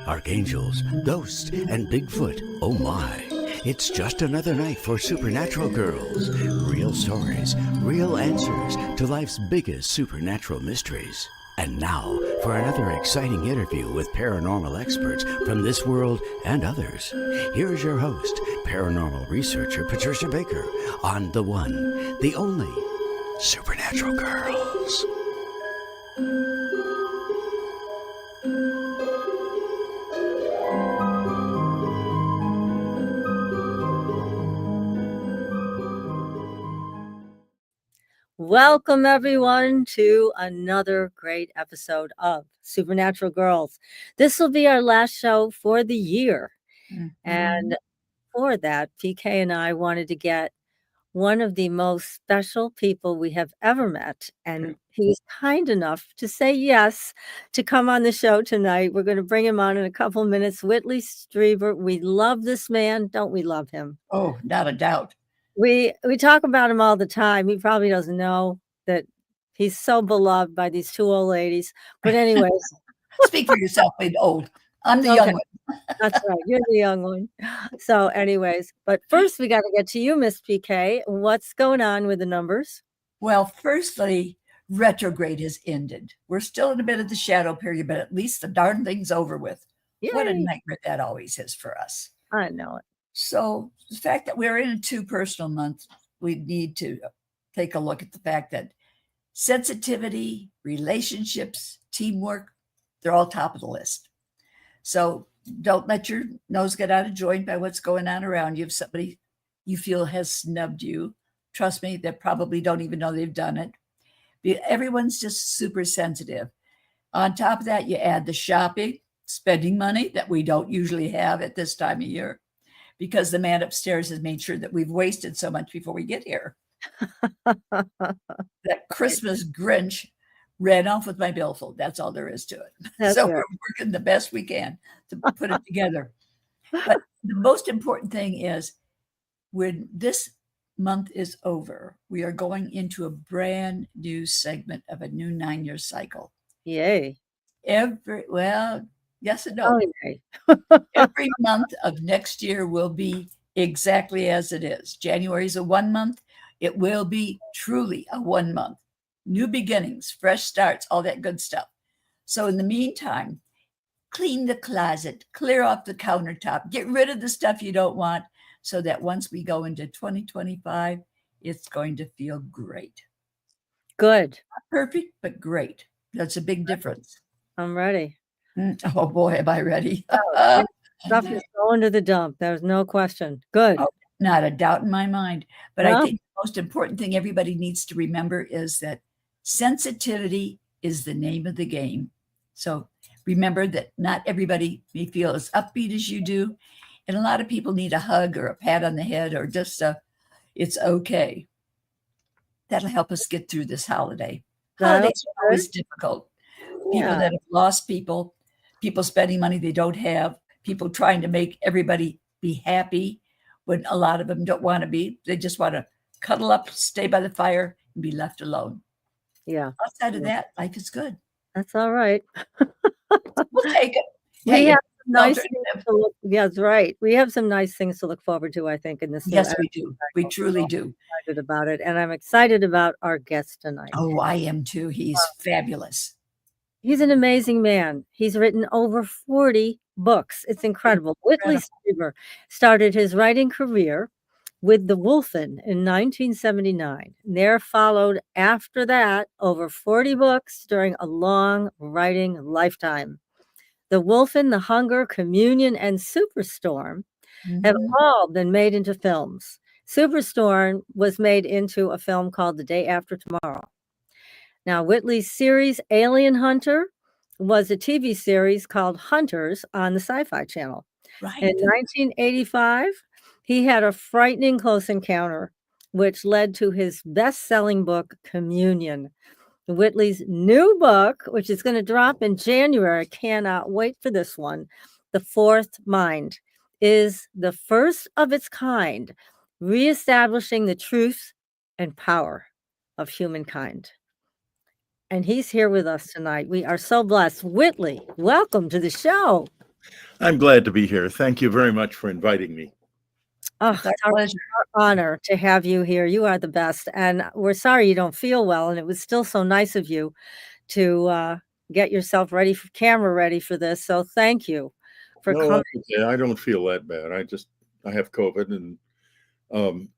Archangels, ghosts, and Bigfoot. Oh my. It's just another night for Supernatural Girls. Real stories, real answers to life's biggest supernatural mysteries. And now for another exciting interview with paranormal experts from this world and others. Here's your host, paranormal researcher Patricia Baker, on the one, the only Supernatural Girls. Welcome, everyone, to another great episode of Supernatural Girls. This will be our last show for the year. And for that, PK and I wanted to get one of the most special people we have ever met. And he was kind enough to say yes to come on the show tonight. We're going to bring him on in a couple minutes. Whitley Strieber. We love this man. Don't we love him? Oh, not a doubt. We talk about him all the time. He probably doesn't know that he's so beloved by these two old ladies. But anyways. Speak for yourself, being old. I'm the young one. That's right. You're the young one. So anyways, but first we got to get to you, Miss PK. What's going on with the numbers? Well, firstly, retrograde has ended. We're still in a bit of the shadow period, but at least the darn thing's over with. Yay. What a nightmare that always is for us. I know it. So the fact that we're in a 2 personal month, we need to take a look at the fact that sensitivity, relationships, teamwork, they're all top of the list. So don't let your nose get out of joint by what's going on around you. If somebody you feel has snubbed you, trust me, they probably don't even know they've done it. Everyone's just super sensitive. On top of that, you add the shopping, spending money that we don't usually have at this time of year, because the man upstairs has made sure that we've wasted so much before we get here. That Christmas Grinch ran off with my billfold. That's all there is to it. That's so we're working the best we can to put it together. But the most important thing is when this month is over, we are going into a brand new segment of a new 9-year cycle. Yay. Yes and no. Every month of next year will be exactly as it is. January is a 1 month. It will be truly a 1 month. New beginnings, fresh starts, all that good stuff. So in the meantime, clean the closet, clear off the countertop, get rid of the stuff you don't want, so that once we go into 2025, it's going to feel great. Good. Not perfect, but great. That's a big difference. I'm ready. Oh boy, am I ready. Stuff is going to the dump. There's no question. Good. Oh, not a doubt in my mind. But I think the most important thing everybody needs to remember is that sensitivity is the name of the game. So remember that not everybody may feel as upbeat as you do. And a lot of people need a hug or a pat on the head or just it's okay. That'll help us get through this holiday. Holidays are always difficult. People that have lost people spending money they don't have, people trying to make everybody be happy when a lot of them don't want to be. They just want to cuddle up, stay by the fire, and be left alone. Yeah. Outside of that, life is good. That's all right. We'll take it. We have nice things to look. Yeah, that's right. We have some nice things to look forward to, I think, in this. Yes, we do. We truly do. I'm excited about it, and I'm excited about our guest tonight. Oh, I am too. He's fabulous. He's an amazing man. He's written over 40 books. It's incredible. Whitley Strieber started his writing career with the Wolfen in 1979. There followed after that over 40 books during a long writing lifetime. The Wolfen, The Hunger, Communion, and Superstorm have all been made into films. Superstorm was made into a film called The Day After Tomorrow. Now, Whitley's series Alien Hunter was a TV series called Hunters on the SyFy Channel. Right. In 1985, he had a frightening close encounter, which led to his best-selling book, Communion. Whitley's new book, which is going to drop in January, I cannot wait for this one, The Fourth Mind, is the first of its kind Reestablishing the Truth and Power of Humankind. And he's here with us tonight. We are so blessed. Whitley, welcome to the show. I'm glad to be here. Thank you very much for inviting me. Oh, It's our it's our pleasure. honor to have you here. You are the best. And we're sorry you don't feel well. And it was still so nice of you to get yourself ready for camera ready for this. So thank you for No, coming. that's okay. I don't feel that bad. I have COVID, and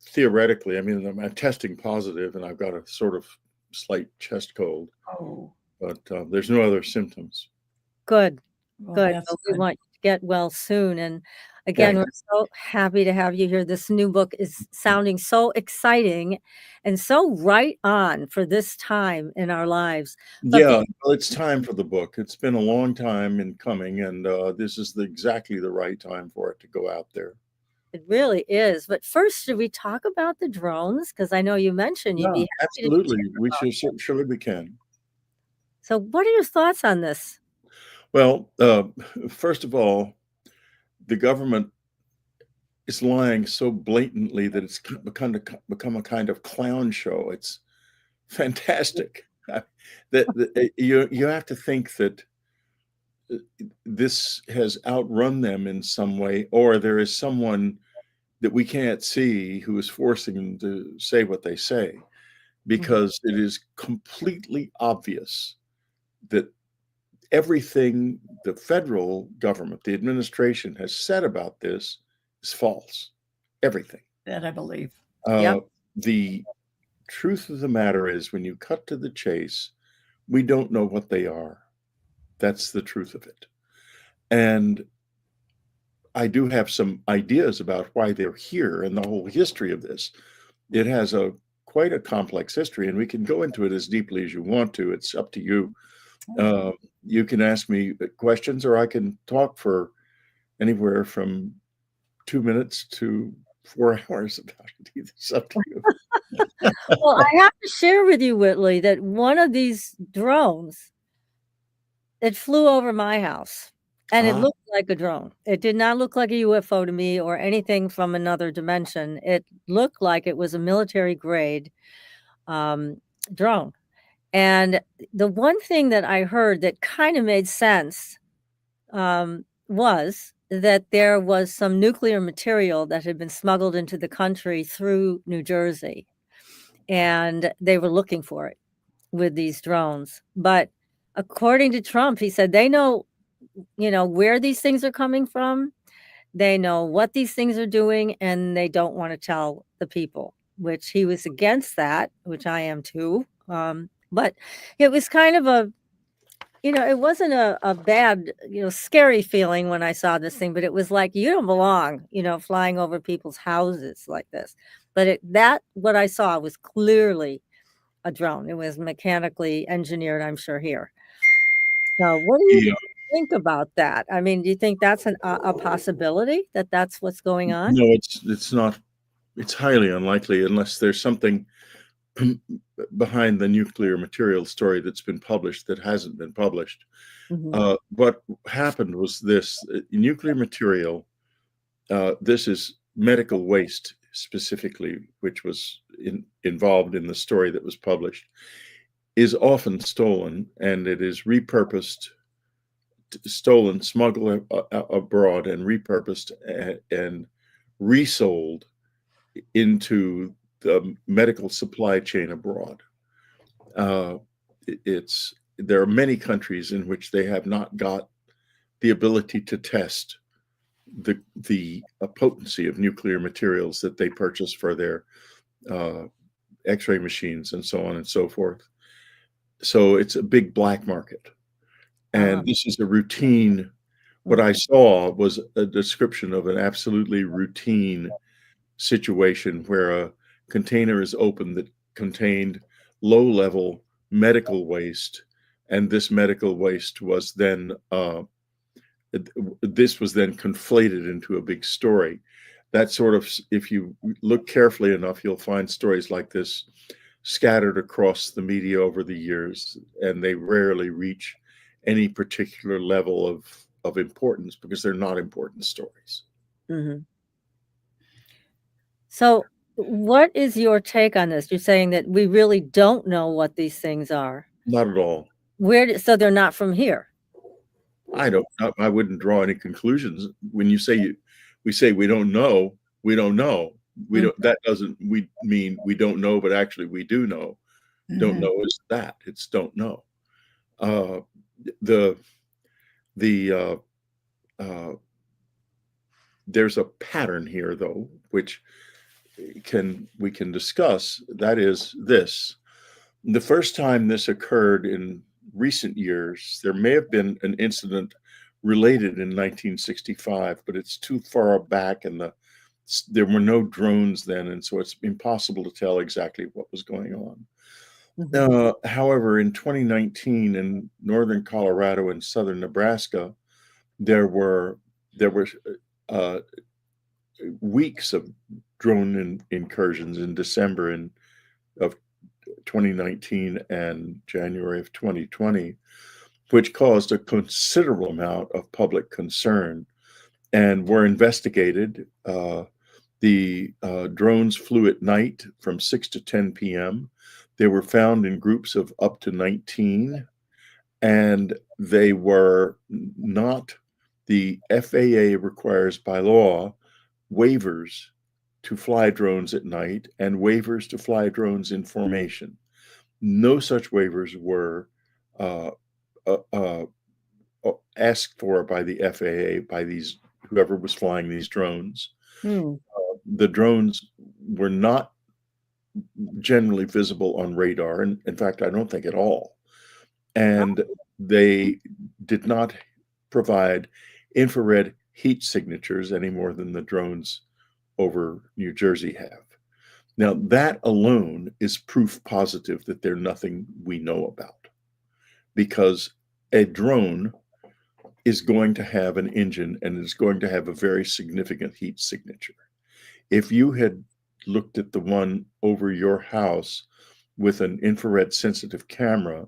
theoretically, I mean, I'm testing positive, and I've got a sort of slight chest cold, Oh, but there's no other symptoms. Good. well, Good. that's Well, we good. want you to get well soon. And again, we're so happy to have you here. This new book is sounding so exciting and so right on for this time in our lives. But Yeah, well, it's time for the book. It's been a long time in coming, and this is exactly the right time for it to go out there. it really is. But first, should we talk about the drones? Because I know you mentioned you'd be happy to Absolutely. share We about should, surely we can. So what are your thoughts on this? Well, first of all, the government is lying so blatantly that it's become a kind of clown show. It's fantastic. You have to think that this has outrun them in some way, or there is someone that we can't see who is forcing them to say what they say, because it is completely obvious that everything the federal government, the administration, has said about this is false. Everything. That I believe. Yep. The truth of the matter is, when you cut to the chase, we don't know what they are. That's the truth of it. And I do have some ideas about why they're here and the whole history of this. It has quite a complex history, and we can go into it as deeply as you want to. It's up to you. You can ask me questions, or I can talk for anywhere from 2 minutes to 4 hours about it. It's up to you. Well, I have to share with you, Whitley, that one of these drones, it flew over my house, and it looked like a drone. It did not look like a UFO to me or anything from another dimension. It looked like it was a military grade drone. And the one thing that I heard that kind of made sense was that there was some nuclear material that had been smuggled into the country through New Jersey, and they were looking for it with these drones. But according to Trump, he said they know, where these things are coming from. They know what these things are doing, and they don't want to tell the people, which he was against that, which I am too. But it was kind of it wasn't a bad, scary feeling when I saw this thing, but it was like, you don't belong, flying over people's houses like this. But what I saw was clearly a drone. It was mechanically engineered, I'm sure, here. So what do you think about that? I mean, do you think that's a possibility that that's what's going on? No, it's not. It's highly unlikely, unless there's something behind the nuclear material story that's been published that hasn't been published. What happened was this: nuclear material. This is medical waste specifically, which was involved in the story that was published, is often stolen, and it is repurposed, stolen, smuggled abroad, and repurposed and resold into the medical supply chain abroad. There are many countries in which they have not got the ability to test the potency of nuclear materials that they purchase for their X-ray machines and so on and so forth. So it's a big black market. And this is a routine. What I saw was a description of an absolutely routine situation where a container is opened that contained low-level medical waste, and this medical waste was then conflated into a big story. That sort of, if you look carefully enough, you'll find stories like this scattered across the media over the years, and they rarely reach any particular level of importance because they're not important stories. So What is your take on this? You're saying that we really don't know what these things are. Not at all. So they're not from here. I wouldn't draw any conclusions. When we say we don't know, we don't know. That doesn't mean we don't know, but actually we do know. Don't know is that. It's don't know. The there's a pattern here, though, which we can discuss. That is this. The first time this occurred in recent years, there may have been an incident related in 1965, but it's too far back, and there were no drones then, and so it's impossible to tell exactly what was going on. However, in 2019, in northern Colorado and southern Nebraska, there were weeks of drone incursions in December of 2019 and January of 2020, which caused a considerable amount of public concern and were investigated. The drones flew at night from 6 to 10 p.m. They were found in groups of up to 19, and they were not, the FAA requires by law waivers to fly drones at night and waivers to fly drones in formation. No such waivers were asked for by the FAA, by whoever was flying these drones. The drones were not generally visible on radar, and in fact, I don't think at all. And they did not provide infrared heat signatures any more than the drones over New Jersey have. Now, that alone is proof positive that there's nothing we know about, because a drone is going to have an engine and is going to have a very significant heat signature. If you had looked at the one over your house with an infrared sensitive camera,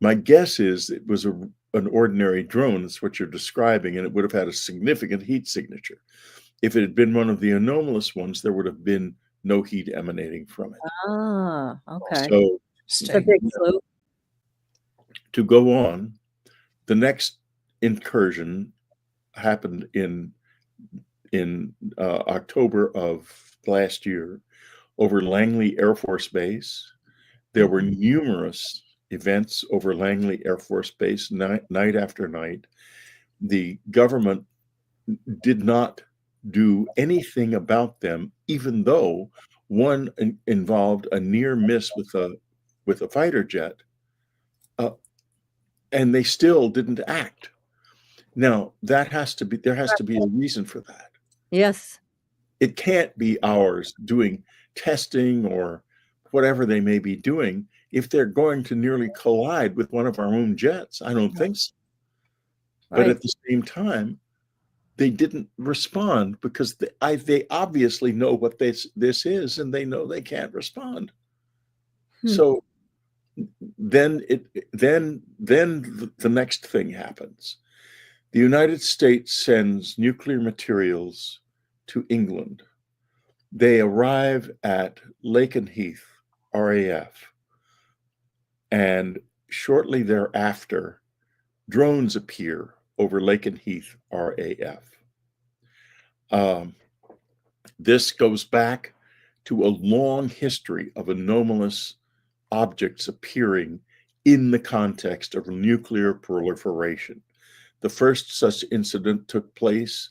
my guess is it was an ordinary drone. That's what you're describing, and it would have had a significant heat signature. If it had been one of the anomalous ones, there would have been no heat emanating from it. Okay. So it's a big clue. To go on, the next incursion happened in October of last year over Langley Air Force Base. There were numerous events over Langley Air Force Base night after night. The government did not do anything about them, even though one involved a near miss with a fighter jet, and they still didn't act. Now, there has to be a reason for that. Yes. It can't be ours doing testing or whatever they may be doing if they're going to nearly collide with one of our own jets. I don't think so. But at the same time, they didn't respond because they obviously know what this is, and they know they can't respond. So then the next thing happens. The United States sends nuclear materials to England. They arrive at Lakenheath, RAF, and shortly thereafter, drones appear over Lakenheath, RAF. This goes back to a long history of anomalous objects appearing in the context of nuclear proliferation. The first such incident took place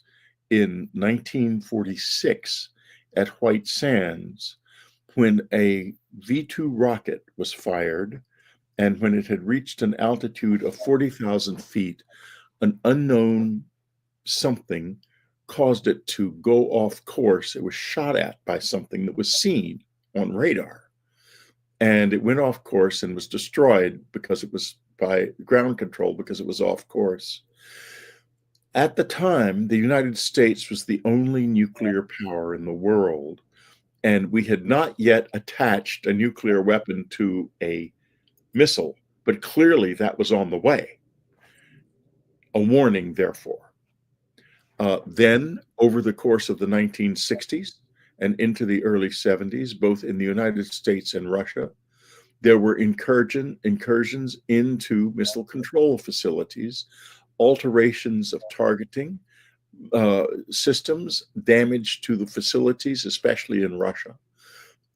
in 1946 at White Sands, when a V-2 rocket was fired, and when it had reached an altitude of 40,000 feet, an unknown something caused it to go off course. It was shot at by something that was seen on radar, and it went off course and was destroyed because it was by ground control, because it was off course. At the time, the United States was the only nuclear power in the world, and we had not yet attached a nuclear weapon to a missile, but clearly that was on the way. A warning, therefore. Then, over the course of the 1960s and into the early 70s, both in the United States and Russia, there were incursions into missile control facilities, alterations of targeting systems, damage to the facilities, especially in Russia.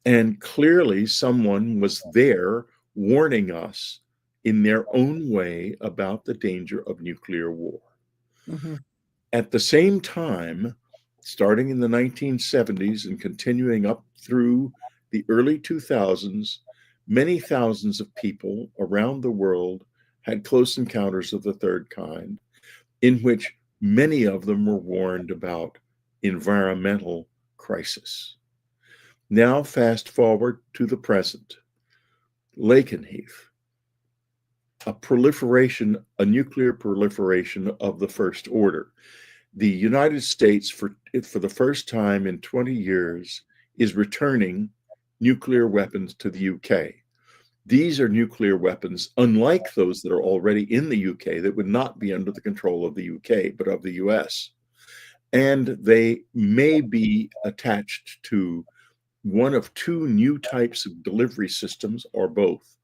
And clearly, someone was there warning us in their own way about the danger of nuclear war. Mm-hmm. At the same time, starting in the 1970s and continuing up through the early 2000s, many thousands of people around the world had close encounters of the third kind, in which many of them were warned about environmental crisis. Now, fast forward to the present. Lakenheath, a nuclear proliferation of the first order. The United States, for the first time in 20 years, is returning nuclear weapons to the UK. These are nuclear weapons, unlike those that are already in the UK, that would not be under the control of the UK, but of the US. And they may be attached to one of two new types of delivery systems, or both.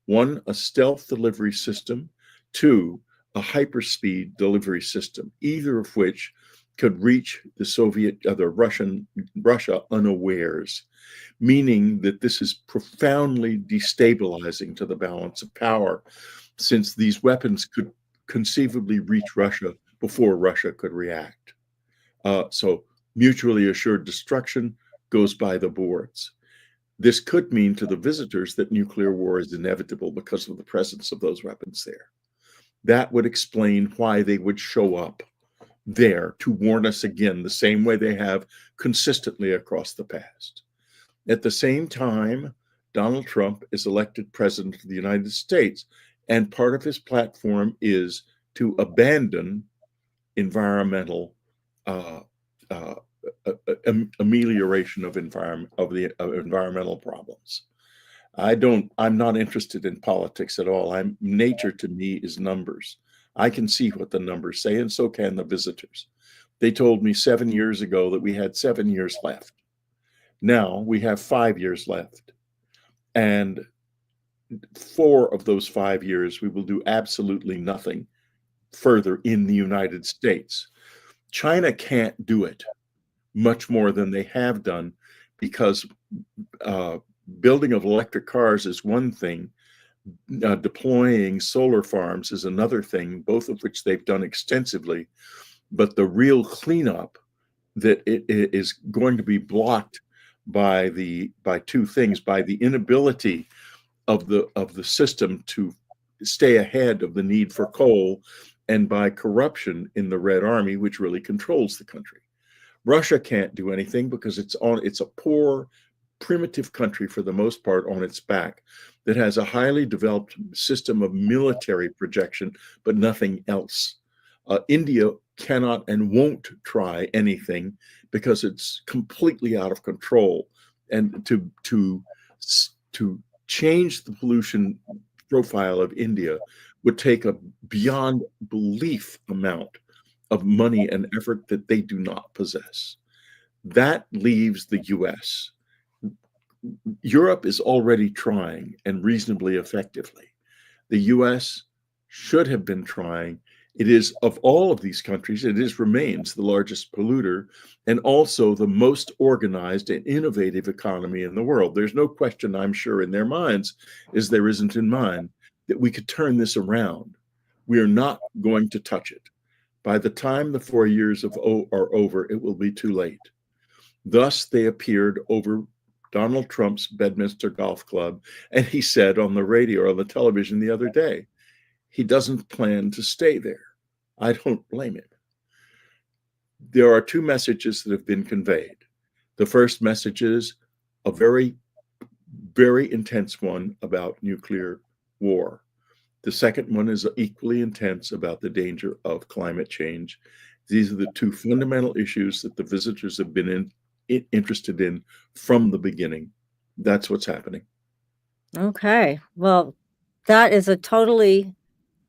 One, a stealth delivery system. Two, a hyperspeed delivery system, either of which could reach Russia unawares, meaning that this is profoundly destabilizing to the balance of power, since these weapons could conceivably reach Russia before Russia could react. So mutually assured destruction goes by the boards. This could mean to the visitors that nuclear war is inevitable because of the presence of those weapons there. That would explain why they would show up there to warn us again, the same way they have consistently across the past. At the same time, Donald Trump is elected president of the United States, and part of his platform is to abandon environmental amelioration of environmental problems. I'm not interested in politics at all. Nature to me is numbers. I can see what the numbers say, and so can the visitors. They told me 7 years ago that we had 7 years left. Now we have 5 years left. And 4 of those 5 years, we will do absolutely nothing further in the United States. China can't do it much more than they have done, because building of electric cars is one thing. Deploying solar farms is another thing, both of which they've done extensively. But the real cleanup that it is going to be blocked by two things: by the inability of the system to stay ahead of the need for coal, and by corruption in the Red Army, which really controls the country. Russia can't do anything because it's a poor, primitive country for the most part on its back, that has a highly developed system of military projection, but nothing else. India cannot and won't try anything because it's completely out of control. And to change the pollution profile of India would take a beyond belief amount of money and effort that they do not possess. That leaves the US. Europe is already trying, and reasonably effectively. The US should have been trying. It is, of all of these countries, remains the largest polluter, and also the most organized and innovative economy in the world. There's no question, I'm sure, in their minds, as there isn't in mine, that we could turn this around. We are not going to touch it. By the time the 4 years are over, it will be too late. Thus, they appeared over Donald Trump's Bedminster Golf Club, and he said on the radio or on the television the other day, he doesn't plan to stay there. I don't blame him. There are two messages that have been conveyed. The first message is a very, very intense one about nuclear war. The second one is equally intense about the danger of climate change. These are the two fundamental issues that the visitors have been interested in from the beginning. That's what's happening. Okay. Well, that is a totally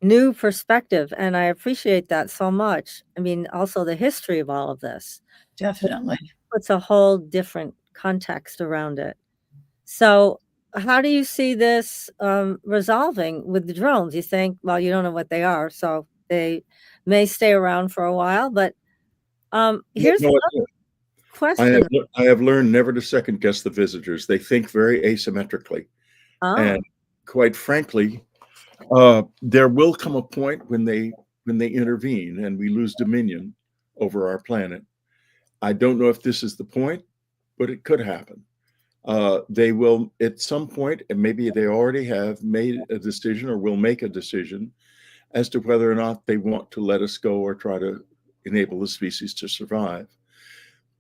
new perspective, and I appreciate that so much. I mean, also the history of all of this. Definitely. It's a whole different context around it. So how do you see this resolving with the drones? You think, well, you don't know what they are, so they may stay around for a while, but here's No, another question. I have learned never to second guess the visitors. They think very asymmetrically. Oh, And quite frankly, there will come a point when they intervene and we lose dominion over our planet. I don't know if this is the point, but it could happen. They will at some point, and maybe they already have made a decision or will make a decision as to whether or not they want to let us go or try to enable the species to survive.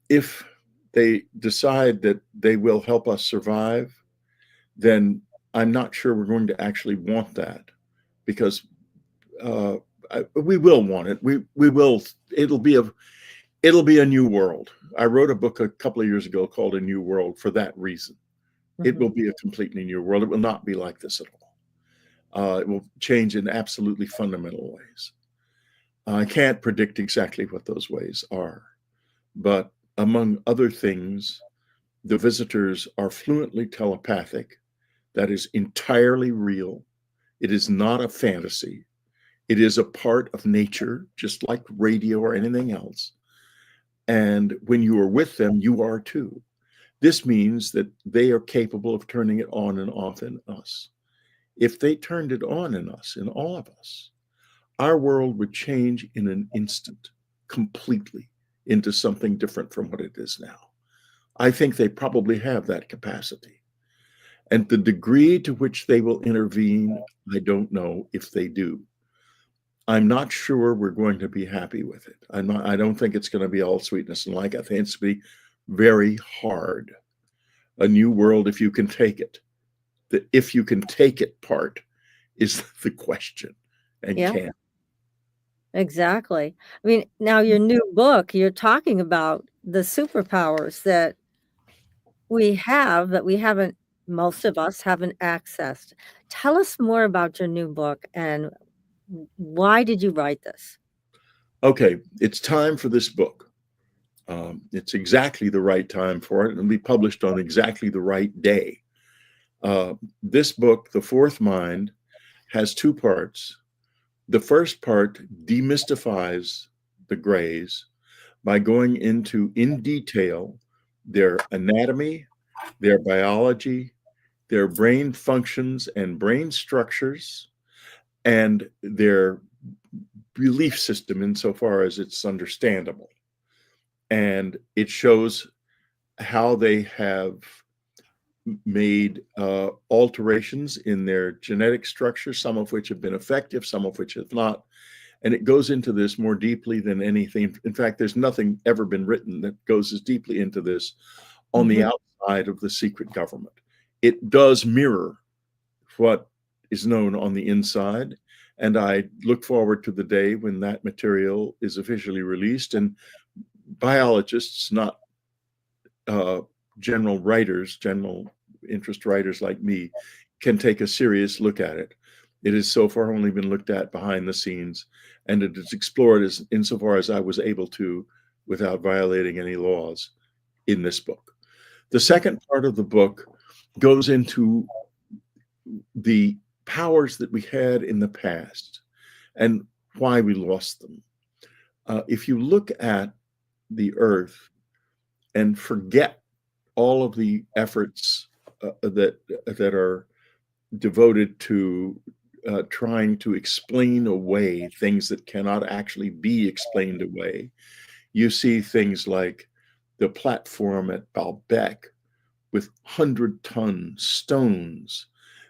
If they decide that they will help us survive, then I'm not sure we're going to actually want that, because we will want it. We will. It'll be a new world. I wrote a book a couple of years ago called A New World for that reason. It will be a completely new world. It will not be like this at all. It will change in absolutely fundamental ways. I can't predict exactly what those ways are, but among other things, the visitors are fluently telepathic. That is entirely real. It is not a fantasy. It is a part of nature, just like radio or anything else. And when you are with them, you are too. This means that they are capable of turning it on and off in us. If they turned it on in us, in all of us, our world would change in an instant, completely, into something different from what it is now. I think they probably have that capacity. And the degree to which they will intervene, I don't know if they do. I'm not sure we're going to be happy with it. I don't think it's going to be all sweetness and light. I think it's going to be very hard. A new world, if you can take it. The if you can take it part is the question, and yeah, can. exactly. I mean, now your new book, you're talking about the superpowers that we have that we haven't, most of us haven't accessed. Tell us more about your new book and why did you write this? Okay, it's time for this book. It's exactly the right time for it, and it'll be published on exactly the right day. This book, The Fourth Mind, has two parts. The first part demystifies the Greys by going into, in detail, their anatomy, their biology, their brain functions and brain structures, and their belief system insofar as it's understandable. And it shows how they have made alterations in their genetic structure, some of which have been effective, some of which have not. And it goes into this more deeply than anything. In fact, there's nothing ever been written that goes as deeply into this on the outside of the secret government. It does mirror what is known on the inside. And I look forward to the day when that material is officially released and biologists, not general writers, general interest writers like me, can take a serious look at it. It has so far only been looked at behind the scenes, and it is explored as insofar as I was able to without violating any laws in this book. The second part of the book goes into the powers that we had in the past and why we lost them. If you look at the Earth and forget all of the efforts that are devoted to trying to explain away things that cannot actually be explained away, you see things like the platform at Baalbek with 100-ton stones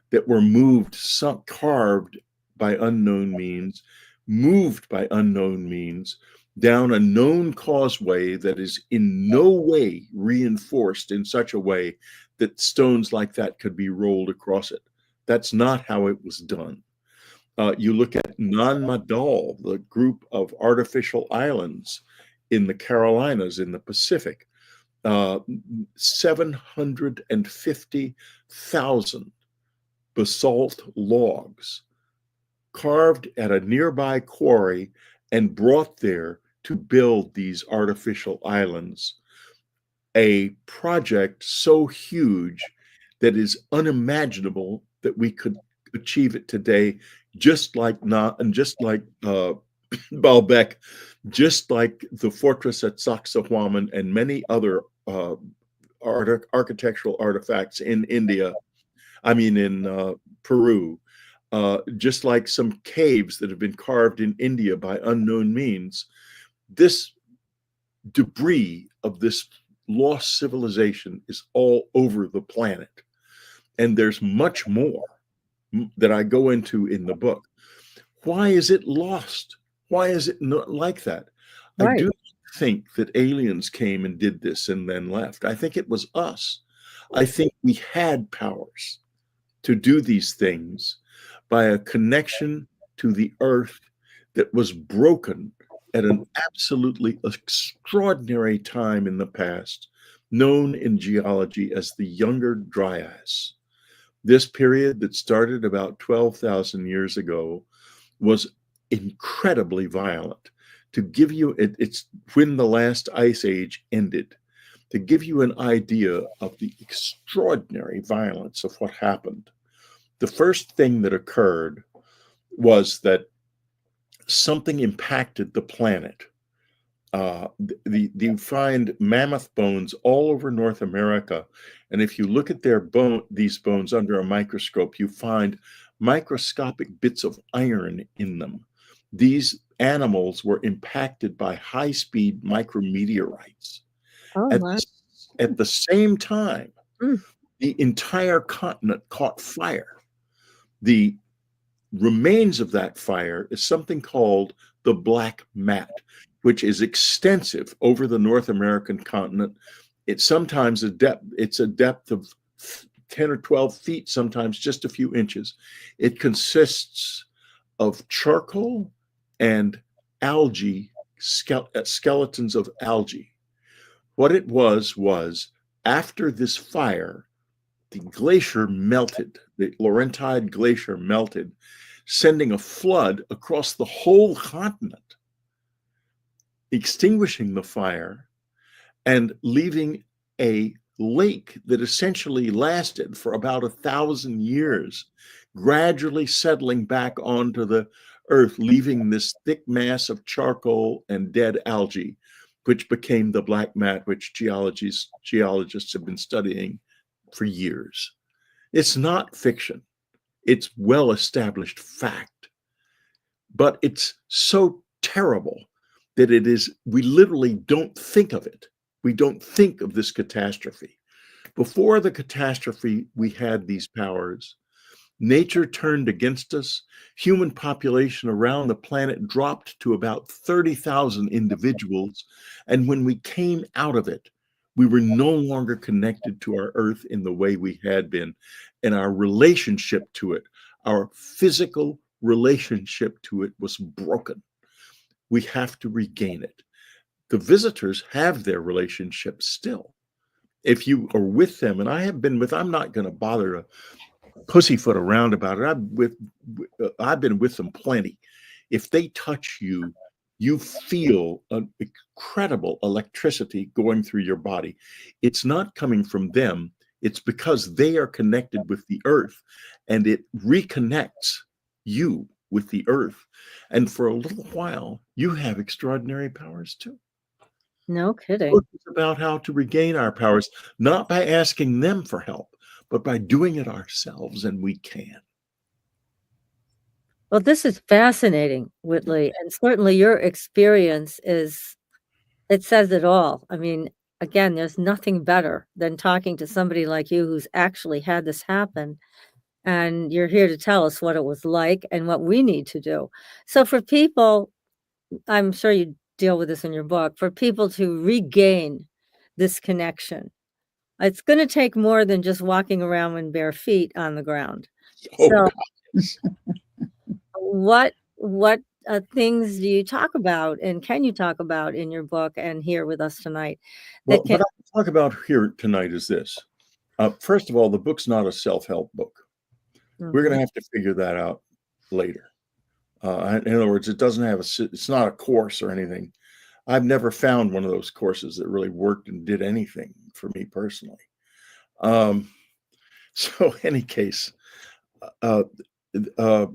that were moved, sunk, carved by unknown means, moved by unknown means, down a known causeway that is in no way reinforced in such a way that stones like that could be rolled across it. That's not how it was done. You look at Nan Madol, the group of artificial islands in the Carolinas in the Pacific, 750,000 basalt logs carved at a nearby quarry and brought there to build these artificial islands. a project so huge that is unimaginable that we could achieve it today, just like Baalbek, just like the fortress at Sacsayhuaman and many other architectural artifacts in India, in Peru, just like some caves that have been carved in India by unknown means. This debris of this lost civilization is all over the planet. And there's much more that I go into in the book. Why is it lost? Why is it not like that? Right. I do think that aliens came and did this and then left. I think it was us. I think we had powers to do these things by a connection to the earth that was broken at an absolutely extraordinary time in the past, known in geology as the Younger Dryas. This period that started about 12,000 years ago was incredibly violent. To give you, it's when the last ice age ended, to give you an idea of the extraordinary violence of what happened. The first thing that occurred was that something impacted the planet. You find mammoth bones all over North America, and if you look at these bones under a microscope, you find microscopic bits of iron in them. These animals were impacted by high-speed micrometeorites. Oh, wow. At the same time, Mm. the entire continent caught fire. The remains of that fire is something called the black mat, which is extensive over the North American continent. It's sometimes a depth of 10 or 12 feet, sometimes just a few inches. It consists of charcoal and algae, skeletons of algae. What it was after this fire, the glacier melted, the Laurentide Glacier melted, sending a flood across the whole continent, extinguishing the fire and leaving a lake that essentially lasted for about 1,000 years, gradually settling back onto the earth, leaving this thick mass of charcoal and dead algae, which became the black mat, which geologists have been studying for years. It's not fiction. It's well-established fact. But it's so terrible that we literally don't think of it. We don't think of this catastrophe. Before the catastrophe, we had these powers. Nature turned against us. Human population around the planet dropped to about 30,000 individuals. And when we came out of it, we were no longer connected to our earth in the way we had been. And our relationship to it, our physical relationship to it, was broken. We have to regain it. The visitors have their relationship still. If you are with them, and I'm not going to bother to pussyfoot around about it. I've been with them plenty. If they touch you, you feel an incredible electricity going through your body. It's not coming from them. It's because they are connected with the earth, and it reconnects you with the earth. And for a little while, you have extraordinary powers too. No kidding. It's about how to regain our powers, not by asking them for help, but by doing it ourselves, and we can. Well, this is fascinating, Whitley, and certainly your experience it says it all. I mean, again, there's nothing better than talking to somebody like you who's actually had this happen, and you're here to tell us what it was like and what we need to do. So for people, I'm sure you deal with this in your book, for people to regain this connection, it's going to take more than just walking around with bare feet on the ground. So what things do you talk about, and can you talk about in your book and here with us tonight? Well, what I can talk about here tonight is this. First of all, the book's not a self-help book. We're going to have to figure that out later. In other words, it's not a course or anything. I've never found one of those courses that really worked and did anything for me personally. So, any case, uh, uh,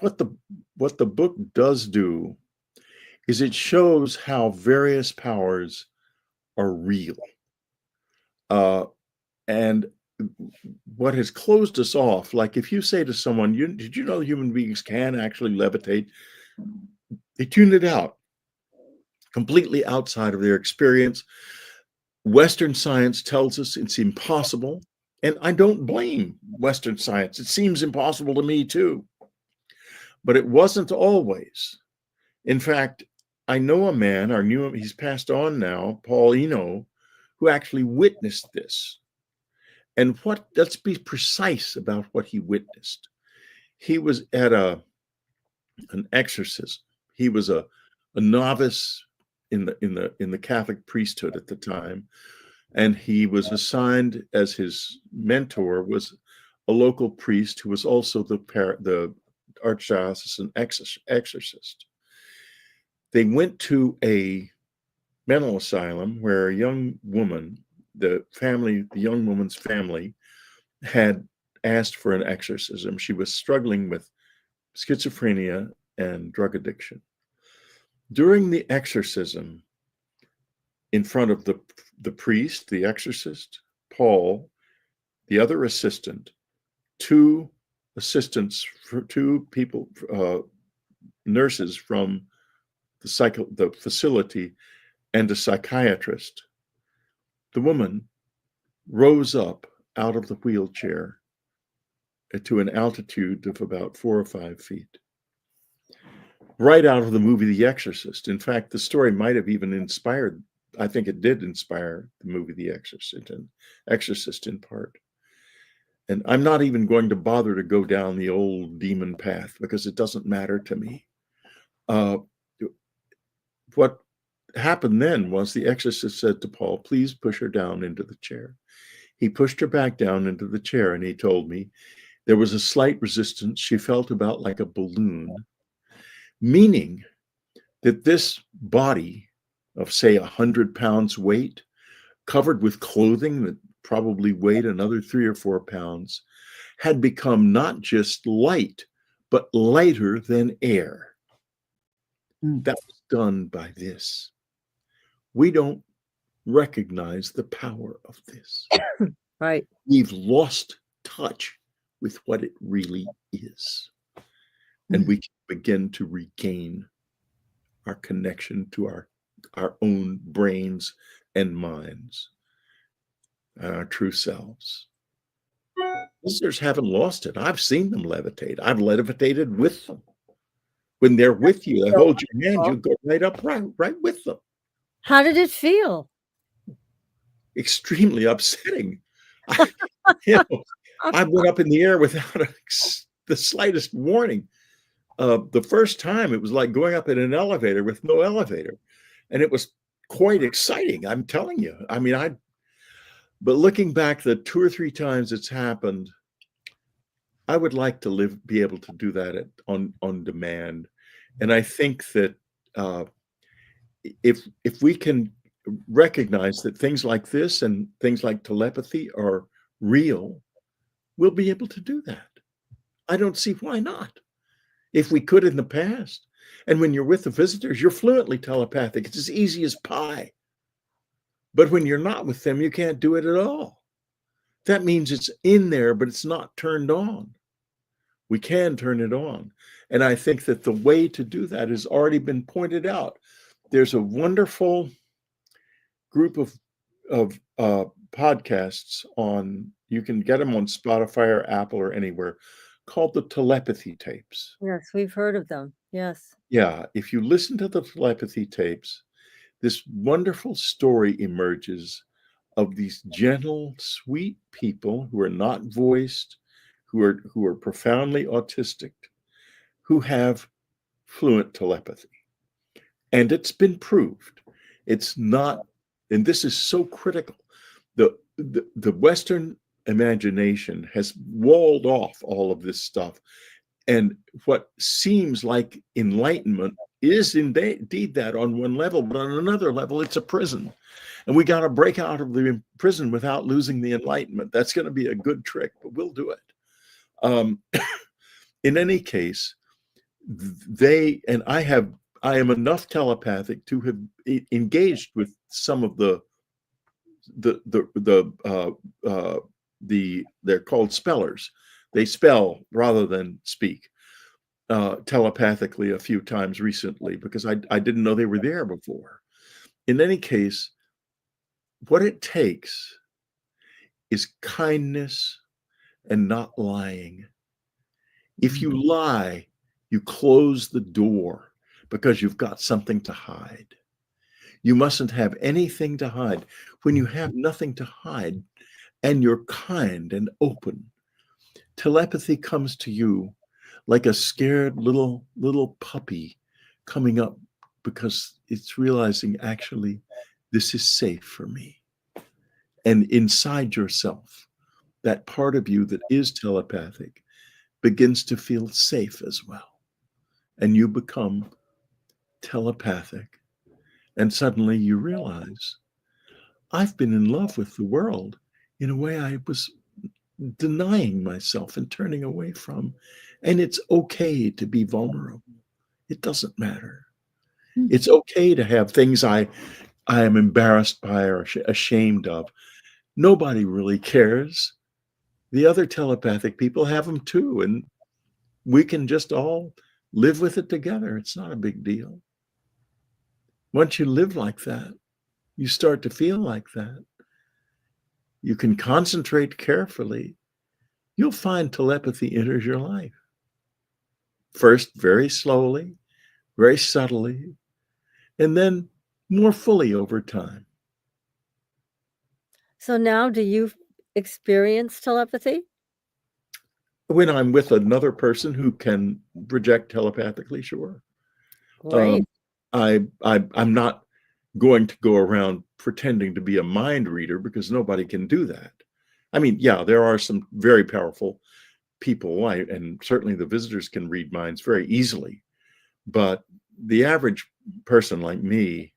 what the book does do is it shows how various powers are real, and what has closed us off. Like if you say to someone, "Did you know human beings can actually levitate?" They tune it out, completely outside of their experience. Western science tells us it's impossible, and I don't blame Western science. It seems impossible to me too, but it wasn't always. In fact, I know a man, he's passed on now, Paul Eno, who actually witnessed this. And let's be precise about what he witnessed. He was at an exorcism. He was a novice in the Catholic priesthood at the time, and he was assigned as his mentor was a local priest who was also the archdiocesan exorcist. They went to a mental asylum where a young woman, the young woman's family, had asked for an exorcism. She was struggling with schizophrenia and drug addiction. During the exorcism, in front of the priest, the exorcist, Paul, the other assistant, two people, nurses from the facility, and a psychiatrist, the woman rose up out of the wheelchair to an altitude of about 4 or 5 feet. Right out of the movie The Exorcist. In fact, the story might have even inspired, I think it did inspire the movie The Exorcist in part. And I'm not even going to bother to go down the old demon path because it doesn't matter to me. What happened then was the exorcist said to Paul, "Please push her down into the chair." He pushed her back down into the chair, and he told me there was a slight resistance. She felt about like a balloon, meaning that this body of, say, 100 pounds weight, covered with clothing that probably weighed another 3 or 4 pounds, had become not just light, but lighter than air. That was done by this. We don't recognize the power of this. Right. We've lost touch with what it really is. And we can begin to regain our connection to our own brains and minds and our true selves. Listeners haven't lost it. I've seen them levitate. I've levitated with them. When they're with you, they hold your hand, you go right with them. How did it feel? Extremely upsetting. I went up in the air without the slightest warning. The first time, it was like going up in an elevator with no elevator. And it was quite exciting, I'm telling you. I mean, but looking back the 2 or 3 times it's happened, I would like to be able to do that on demand. And I think that if we can recognize that things like this and things like telepathy are real, we'll be able to do that. I don't see why not. If we could in the past. And when you're with the visitors, you're fluently telepathic. It's as easy as pie. But when you're not with them, you can't do it at all. That means it's in there, but it's not turned on. We can turn it on. And I think that the way to do that has already been pointed out. There's a wonderful group of podcasts you can get them on Spotify or Apple or anywhere, called the Telepathy Tapes. Yes, we've heard of them. Yes. Yeah, if you listen to the Telepathy Tapes, this wonderful story emerges of these gentle, sweet people who are not voiced, who are profoundly autistic, who have fluent telepathy. And it's been proved. It's not, and this is so critical. The Western imagination has walled off all of this stuff. And what seems like enlightenment is indeed that on one level, but on another level, it's a prison. And we got to break out of the prison without losing the enlightenment. That's going to be a good trick, but we'll do it. In any case, I am enough telepathic to have engaged with some of they're called spellers. They spell rather than speak telepathically a few times recently because I didn't know they were there before. In any case, what it takes is kindness and not lying. If you lie, you close the door because you've got something to hide. You mustn't have anything to hide. When you have nothing to hide and you're kind and open, telepathy comes to you like a scared little puppy coming up because it's realizing, actually, this is safe for me. And inside yourself, that part of you that is telepathic begins to feel safe as well. And you become telepathic. And suddenly you realize, I've been in love with the world in a way I was denying myself and turning away from. And it's okay to be vulnerable. It doesn't matter. It's okay to have things I am embarrassed by or ashamed of. Nobody really cares. The other telepathic people have them too. And we can just all live with it together. It's not a big deal. Once you live like that, you start to feel like that. You can concentrate carefully. You'll find telepathy enters your life. First, very slowly, very subtly, and then more fully over time. So now, do you experience telepathy? When I'm with another person who can project telepathically, sure. Great. I'm not going to go around pretending to be a mind reader because nobody can do that. I mean, yeah, there are some very powerful people, and certainly the visitors can read minds very easily. But the average person like me,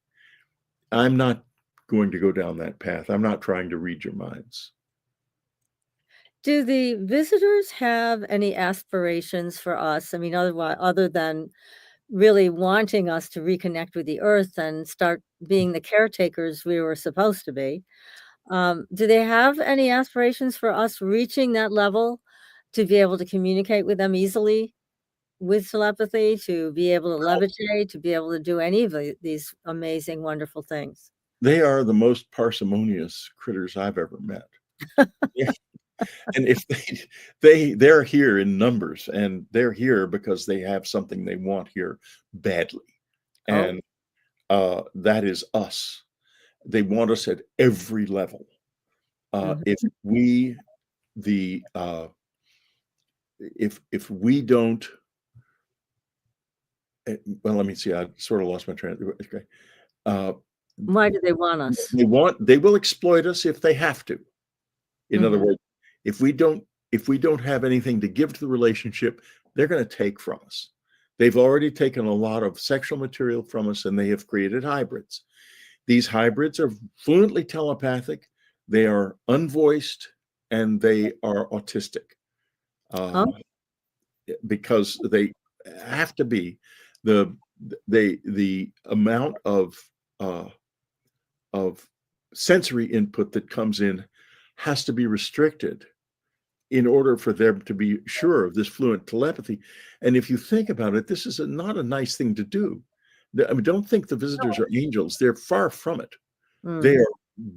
I'm not going to go down that path. I'm not trying to read your minds. Do the visitors have any aspirations for us? I mean, other than really wanting us to reconnect with the earth and start being the caretakers we were supposed to be. Do they have any aspirations for us reaching that level to be able to communicate with them easily with telepathy, to be able to levitate, to be able to do any of these amazing, wonderful things? They are the most parsimonious critters I've ever met. And if they're here in numbers, and they're here because they have something they want here badly. And that is us. They want us at every level. If we don't, well, let me see. I sort of lost my train. Okay. Why do they want us? They will exploit us if they have to. In other words, if we don't have anything to give to the relationship, they're going to take from us. They've already taken a lot of sexual material from us, and they have created hybrids. These hybrids are fluently telepathic. They are unvoiced, and they are autistic. Because they have to be. The amount of sensory input that comes in has to be restricted in order for them to be sure of this fluent telepathy. And if you think about it, this is not a nice thing to do. I mean, don't think the visitors are angels. They're far from it. They are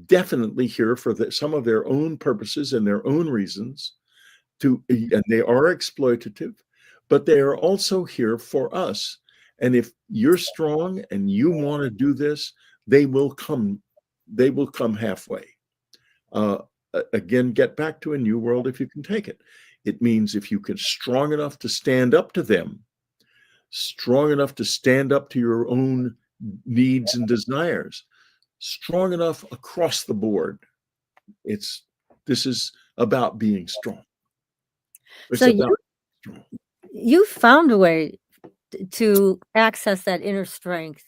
definitely here for some of their own purposes and their own reasons, and they are exploitative, but they are also here for us. And if you're strong and you want to do this, they will come halfway. Again, get back to a new world if you can take it. It means if you can strong enough to stand up to them, strong enough to stand up to your own needs and desires, strong enough across the board. This is about being strong. So you found a way to access that inner strength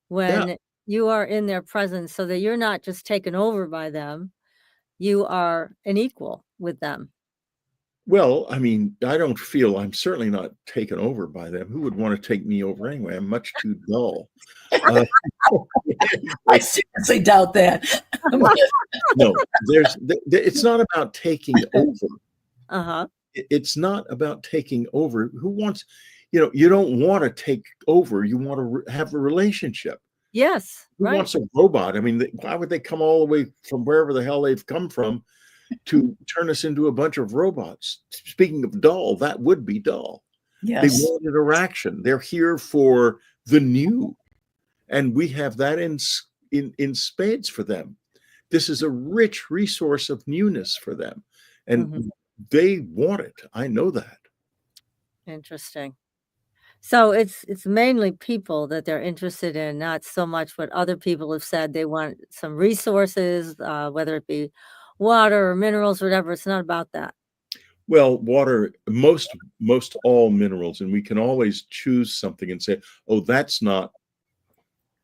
when Yeah. you are in their presence, so that you're not just taken over by them, you are an equal with them. Well, I mean, I don't feel I'm certainly not taken over by them. Who would want to take me over anyway? I'm much too dull. I Anyway, seriously doubt that. no, it's not about taking over. Uh-huh. It's not about taking over. Who wants, you don't want to take over. You want to have a relationship. Yes, Who right. wants a robot? I mean, why would they come all the way from wherever the hell they've come from to turn us into a bunch of robots? Speaking of dull, that would be dull. They Yes. want interaction. They're here for the new, and we have that in spades for them. This is a rich resource of newness for them, and they want it. I know that. Interesting. So it's mainly people that they're interested in, not so much what other people have said. They want some resources, whether it be water or minerals or whatever. It's not about that. Well, water, most all minerals, and we can always choose something and say, oh, that's not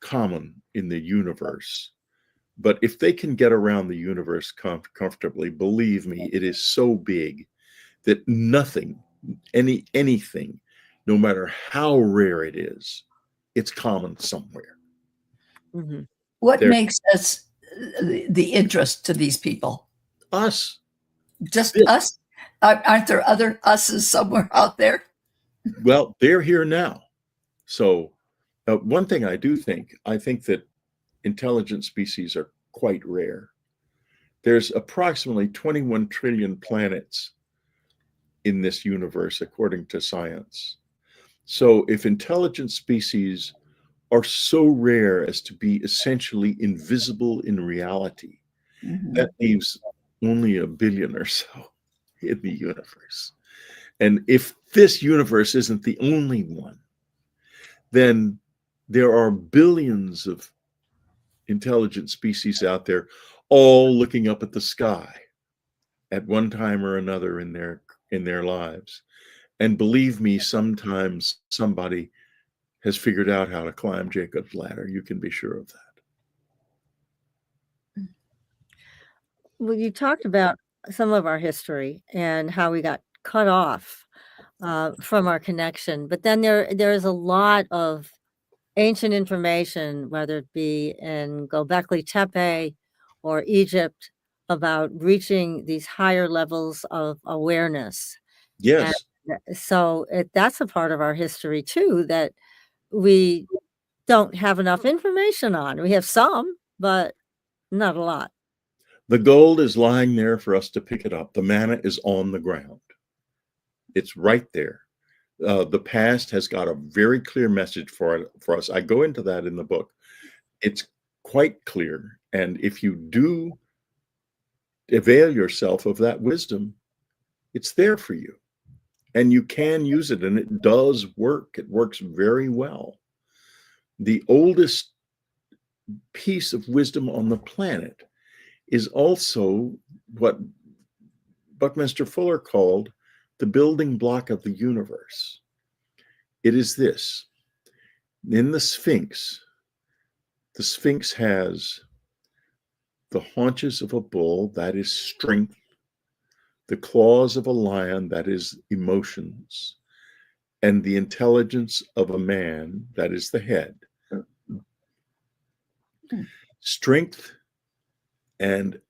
common in the universe. But if they can get around the universe comfortably, believe me, it is so big that nothing, anything, no matter how rare it is, it's common somewhere. Mm-hmm. What makes us the interest to these people? Us. Just us? Aren't there other us's somewhere out there? Well, they're here now. So one thing I think that intelligent species are quite rare. There's approximately 21 trillion planets in this universe, according to science. So if intelligent species are so rare as to be essentially invisible in reality, that leaves only a billion or so in the universe. And if this universe isn't the only one, then there are billions of intelligent species out there, all looking up at the sky at one time or another in their lives. And believe me, sometimes somebody has figured out how to climb Jacob's ladder. You can be sure of that. Well, you talked about some of our history and how we got cut off from our connection, but then there is a lot of ancient information, whether it be in Göbekli Tepe or Egypt, about reaching these higher levels of awareness. Yes. And so that's a part of our history too that we don't have enough information on. We have some, but not a lot. The gold is lying there for us to pick it up. The manna is on the ground. It's right there. The past has got a very clear message for us. I go into that in the book. It's quite clear. And if you do avail yourself of that wisdom, it's there for you. And you can use it, and it does work. It works very well. The oldest piece of wisdom on the planet is also what Buckminster Fuller called the building block of the universe. It is this. In the Sphinx has the haunches of a bull, that is strength, the claws of a lion, that is emotions, and the intelligence of a man, that is the head. Strength and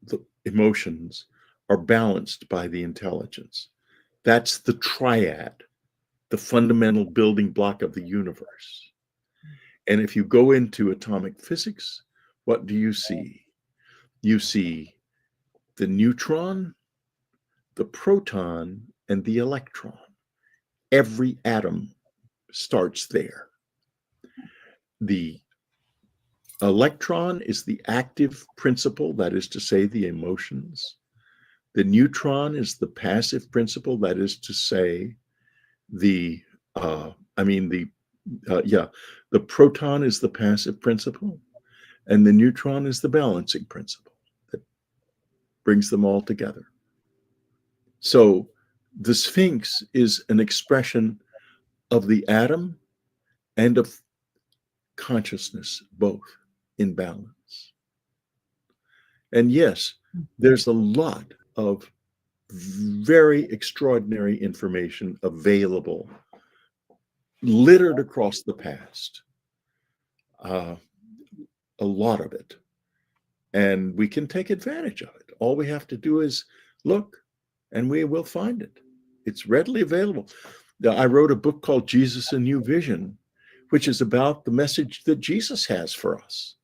the emotions are balanced by the intelligence. That's the triad, the fundamental building block of the universe. And if you go into atomic physics, what do you see? You see the neutron, the proton, and the electron. Every atom starts there. The electron is the active principle, that is to say, the emotions. The neutron is the passive principle, that is to say, the proton is the passive principle, and the neutron is the balancing principle that brings them all together. So the Sphinx is an expression of the atom and of consciousness, both in balance. And yes, there's a lot of very extraordinary information available, littered across the past. A lot of it. And we can take advantage of it. All we have to do is look, and we will find it. It's readily available. I wrote a book called Jesus: A New Vision, which is about the message that Jesus has for us.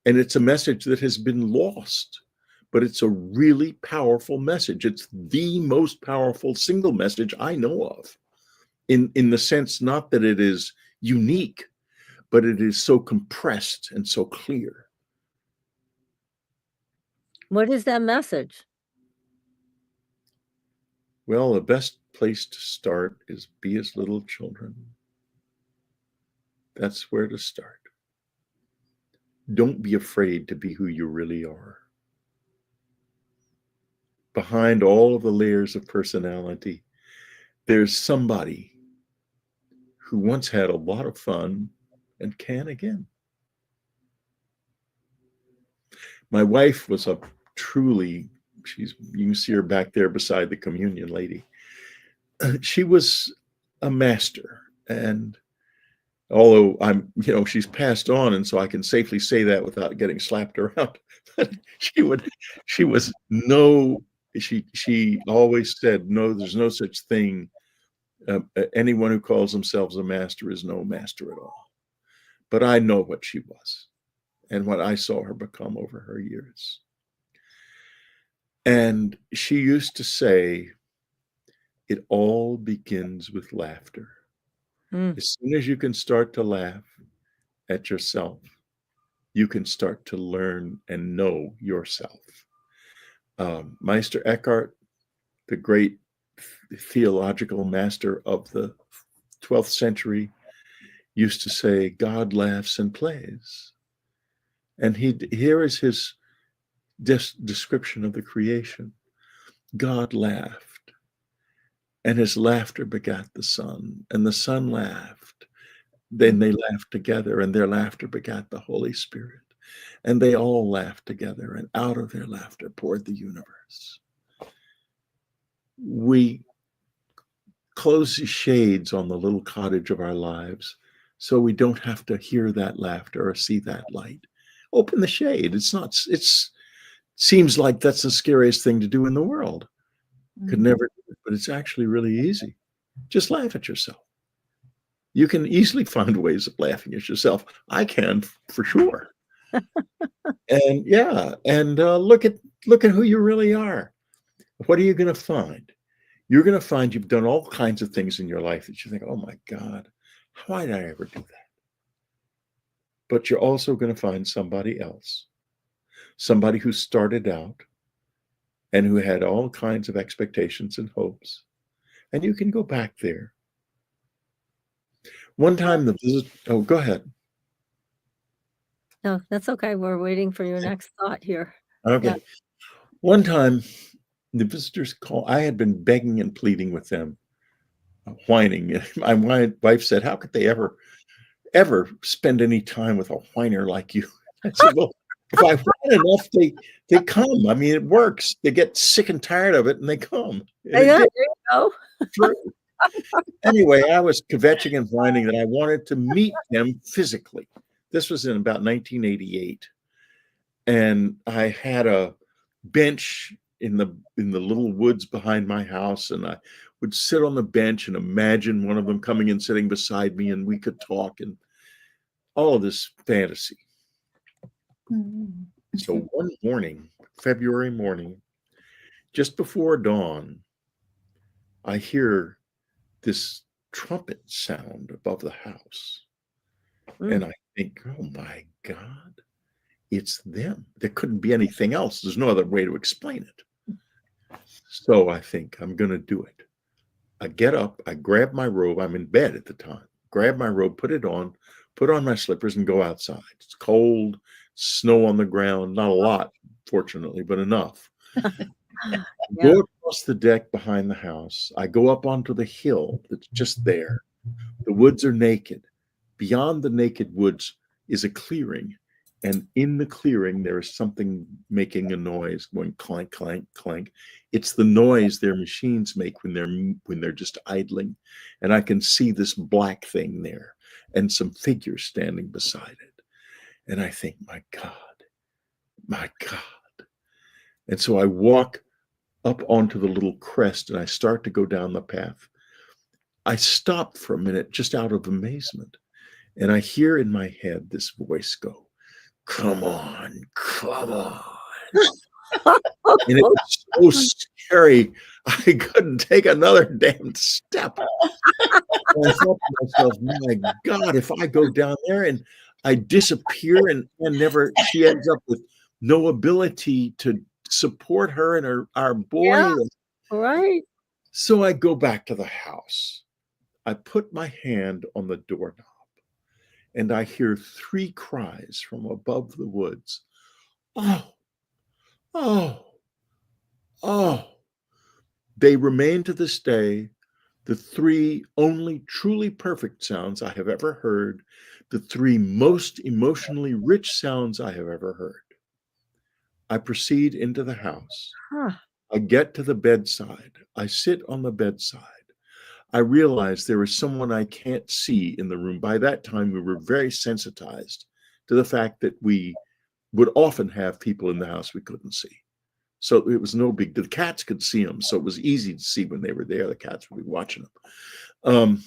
And it's a message that has been lost, but it's a really powerful message. It's the most powerful single message I know of, in the sense not that it is unique, but it is so compressed and so clear. What is that message? Well, the best place to start is be as little children. That's where to start. Don't be afraid to be who you really are. Behind all of the layers of personality, there's somebody who once had a lot of fun and can again. My wife was a truly, you can see her back there beside the communion lady. She was a master. And although she's passed on, and so I can safely say that without getting slapped around. she always said, no, there's no such thing. Anyone who calls themselves a master is no master at all. But I know what she was and what I saw her become over her years. And she used to say, it all begins with laughter. As soon as you can start to laugh at yourself, you can start to learn and know yourself. Meister Eckhart, the great theological master of the 12th century, used to say, God laughs and plays. And here is his description of the creation. God laughed, and his laughter begat the sun, and the sun laughed. Then they laughed together, and their laughter begat the Holy Spirit. And they all laughed together, and out of their laughter poured the universe. We close the shades on the little cottage of our lives so we don't have to hear that laughter or see that light. Open the shade. It seems like that's the scariest thing to do in the world. Could never do it, but it's actually really easy. Just laugh at yourself. You can easily find ways of laughing at yourself. I can, for sure. And look at who you really are. What are you going to find? You're going to find you've done all kinds of things in your life that you think, oh my God, why did I ever do that? But you're also going to find somebody else, somebody who started out and who had all kinds of expectations and hopes. And you can go back there. One time go ahead. No, that's okay. We're waiting for your next thought here. Okay. Yeah. One time, the visitors called. I had been begging and pleading with them, whining. My wife said, how could they ever spend any time with a whiner like you? I said, well, if I whine enough, they come. I mean, it works. They get sick and tired of it, and they come. Yeah, there you go. Anyway, I was kvetching and whining that I wanted to meet them physically. This was in about 1988, and I had a bench in the little woods behind my house, and I would sit on the bench and imagine one of them coming and sitting beside me, and we could talk, and all of this fantasy. So one morning, February morning, just before dawn, I hear this trumpet sound above the house. And I think, oh my God, it's them. There couldn't be anything else. There's no other way to explain it. So I think I'm going to do it. I get up, I grab my robe. I'm in bed at the time. Grab my robe, put it on, put on my slippers, and go outside. It's cold, snow on the ground. Not a lot, fortunately, but enough. Yeah. Go across the deck behind the house. I go up onto the hill that's just there. The woods are naked. Beyond the naked woods is a clearing. And in the clearing, there is something making a noise, going clank, clank, clank. It's the noise their machines make when they're just idling. And I can see this black thing there and some figures standing beside it. And I think, my God. And so I walk up onto the little crest and I start to go down the path. I stop for a minute just out of amazement. And I hear in my head this voice go, "Come on, come on." And it was so scary, I couldn't take another damn step. And I thought to myself, my God, if I go down there and I disappear and never, she ends up with no ability to support her and our boy. Yeah, right. So I go back to the house. I put my hand on the doorknob and I hear 3 cries from above the woods. Oh, oh, oh. They remain to this day the 3 only truly perfect sounds I have ever heard, the 3 most emotionally rich sounds I have ever heard. I proceed into the house. Huh. I get to the bedside. I sit on the bedside. I realize there is someone I can't see in the room. By that time, we were very sensitized to the fact that we would often have people in the house we couldn't see. So it was no big deal. The cats could see them, so it was easy to see when they were there. The cats would be watching them.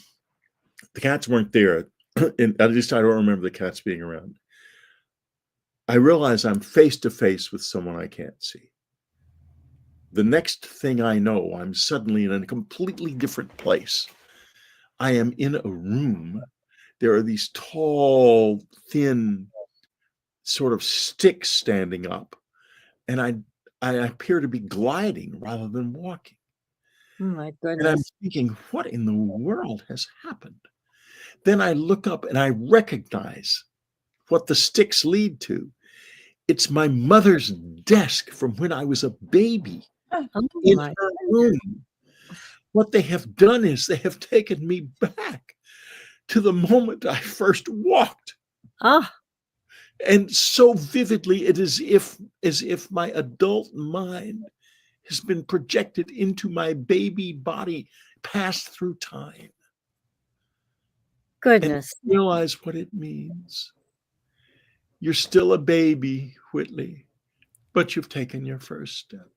The cats weren't there, and at least I don't remember the cats being around. I realize I'm face to face with someone I can't see. The next thing I know, I'm suddenly in a completely different place. I am in a room. There are these tall, thin, sort of sticks standing up, and I appear to be gliding rather than walking. Oh my And I'm goodness. thinking, what in the world has happened? Then I look up and I recognize what the sticks lead to. It's my mother's desk from when I was a baby Oh in my. her room. What they have done is they have taken me back to the moment I first walked. Ah, And so vividly, it is as if my adult mind has been projected into my baby body, passed through time. And goodness. I realize what it means. You're still a baby, Whitley, but you've taken your first step.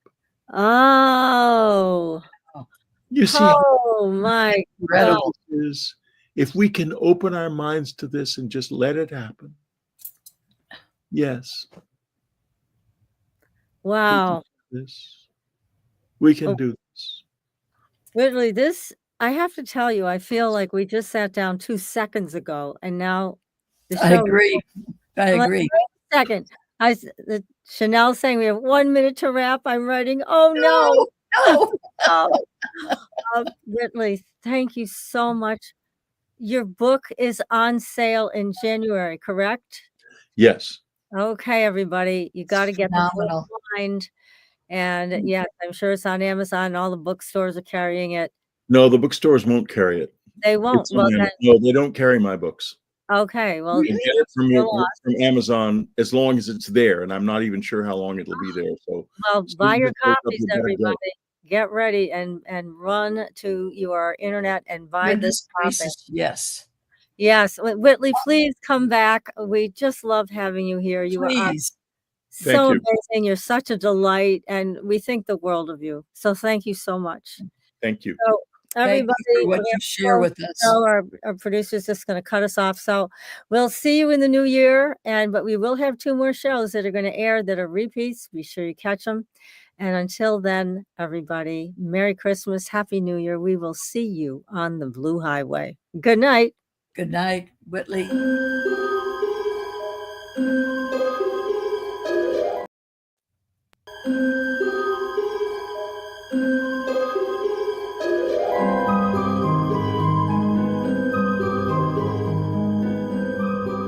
Oh. You see how Oh my God. Incredible. this is? If we can open our minds to this and just let it happen. Yes. Wow. We can Oh, do this. Whitley, this, I have to tell you, I feel like we just sat down 2 seconds ago and now the show. I agree. I I'm like, agree. wait a second. Chanel's saying we have 1 minute to wrap. I'm writing. Oh no. No. Oh. Whitley, thank you so much. Your book is on sale in January, correct? Yes. Okay, everybody, you got to get the Phenomenal. Mind. And yes, I'm sure it's on Amazon. All the bookstores are carrying it. No, the bookstores won't carry it. They won't. It's Well, on then, Amazon. No, they don't carry my books. okay. Well, You can get it from Amazon as long as it's there, and I'm not even sure how long it'll be there. So, well, as soon buy as your it goes up, copies, you better go. everybody. Get ready and run to your internet and buy this Goodness copy. gracious, yes. Yes, Whitley, please come back. We just loved having you here. You are Please. so Thank you. amazing. You're such a delight, and we think the world of you. So thank you so much. Thank you. So Thank everybody, you for what we you have to share go. with us. So our producer's just going to cut us off. So we'll see you in the new year, but we will have 2 more shows that are going to air that are repeats. Be sure you catch them. And until then, everybody, Merry Christmas, Happy New Year. We will see you on the Blue Highway. Good night. Good night, Whitley.